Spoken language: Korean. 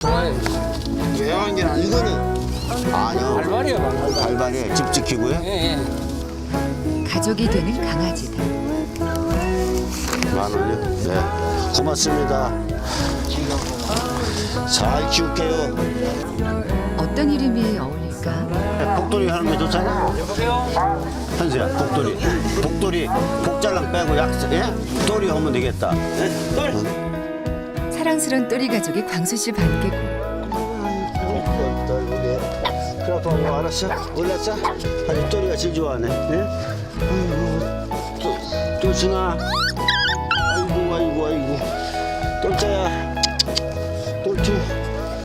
좋아요. 외양한 게 아니고 이거는 아니요. 발발이야, 발발. 발발에 집 지키고요. 예, 예. 가족이 되는 강아지들. 10,000원이요? 네. 고맙습니다. 잘 키울게요. 어떤 이름이 어울릴까? 복돌이 하는 게 좋잖아. 여보세요? 현수야, 복돌이. 복돌이, 복잘랑 빼고 예? 돌이 하면 되겠다. 사랑스런 또리 가족이 광수 씨 반기고 그래, 뭐 알았어? 올랐어? 아주 또리가 제일 좋아하네. 예? 아이고, 또, 또 승아.